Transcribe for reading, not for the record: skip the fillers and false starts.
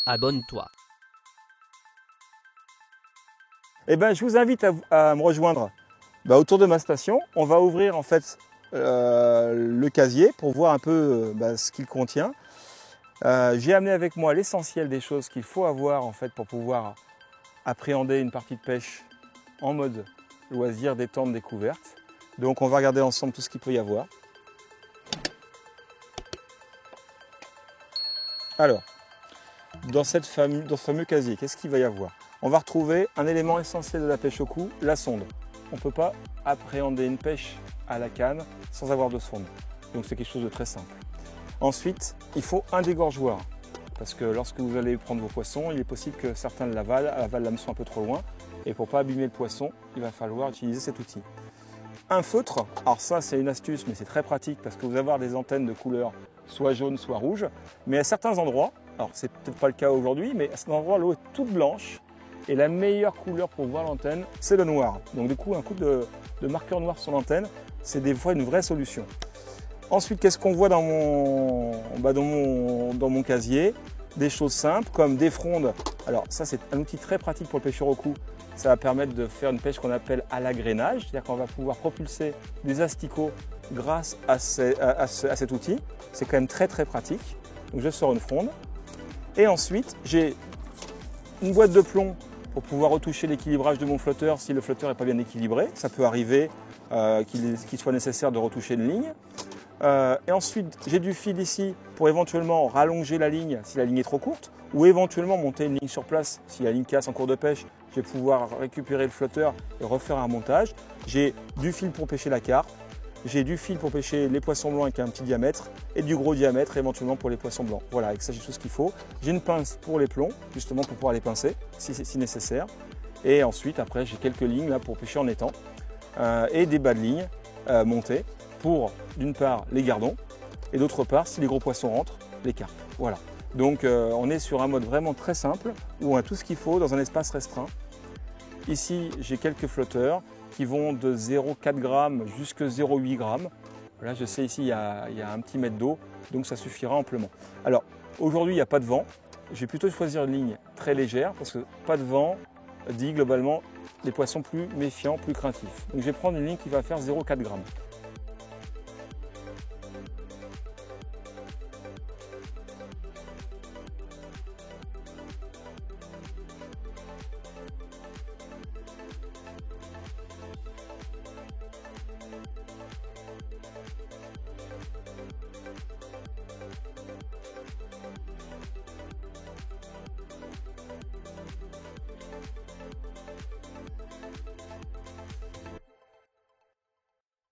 abonne-toi. Eh ben, je vous invite à me rejoindre autour de ma station. On va ouvrir en fait le casier pour voir un peu ce qu'il contient. J'ai amené avec moi l'essentiel des choses qu'il faut avoir en fait pour pouvoir appréhender une partie de pêche en mode loisir, détente, découverte. Donc on va regarder ensemble tout ce qu'il peut y avoir. Alors, dans ce fameux casier, qu'est-ce qu'il va y avoir? On va retrouver un élément essentiel de la pêche au cou, la sonde. On ne peut pas appréhender une pêche à la canne sans avoir de sonde. Donc c'est quelque chose de très simple. Ensuite, il faut un dégorgeoir. Parce que lorsque vous allez prendre vos poissons, il est possible que certains avalent l'hameçon un peu trop loin. Et pour ne pas abîmer le poisson, il va falloir utiliser cet outil. Un feutre, alors ça c'est une astuce, mais c'est très pratique parce que vous allez avoir des antennes de couleur soit jaune, soit rouge. Mais à certains endroits, alors c'est peut-être pas le cas aujourd'hui, mais à certains endroits l'eau est toute blanche. Et la meilleure couleur pour voir l'antenne, c'est le noir. Donc du coup, un coup de marqueur noir sur l'antenne, c'est des fois une vraie solution. Ensuite, qu'est-ce qu'on voit dans mon casier? Des choses simples comme des frondes. Alors ça, c'est un outil très pratique pour le pêcheur au cou. Ça va permettre de faire une pêche qu'on appelle à l'agrainage, c'est-à-dire qu'on va pouvoir propulser des asticots grâce à cet outil. C'est quand même très très pratique. Donc je sors une fronde. Et ensuite, j'ai une boîte de plomb pour pouvoir retoucher l'équilibrage de mon flotteur si le flotteur n'est pas bien équilibré. Ça peut arriver qu'il soit nécessaire de retoucher une ligne. Et ensuite, j'ai du fil ici pour éventuellement rallonger la ligne si la ligne est trop courte, ou éventuellement monter une ligne sur place si la ligne casse en cours de pêche. Je vais pouvoir récupérer le flotteur et refaire un montage. J'ai du fil pour pêcher la carpe, j'ai du fil pour pêcher les poissons blancs avec un petit diamètre et du gros diamètre éventuellement pour les poissons blancs. Voilà, avec ça j'ai tout ce qu'il faut. J'ai une pince pour les plombs, justement pour pouvoir les pincer si nécessaire. Et ensuite, après, j'ai quelques lignes là pour pêcher en étang et des bas de ligne montés pour, d'une part, les gardons et d'autre part, si les gros poissons rentrent, les carpes. Voilà. Donc on est sur un mode vraiment très simple où on a tout ce qu'il faut dans un espace restreint. Ici, j'ai quelques flotteurs qui vont de 0,4 g jusqu'à 0,8 g. Là, je sais ici, il y a un petit mètre d'eau, donc ça suffira amplement. Alors, aujourd'hui, il n'y a pas de vent. Je vais plutôt choisir une ligne très légère parce que pas de vent dit globalement les poissons plus méfiants, plus craintifs. Donc, je vais prendre une ligne qui va faire 0,4 g.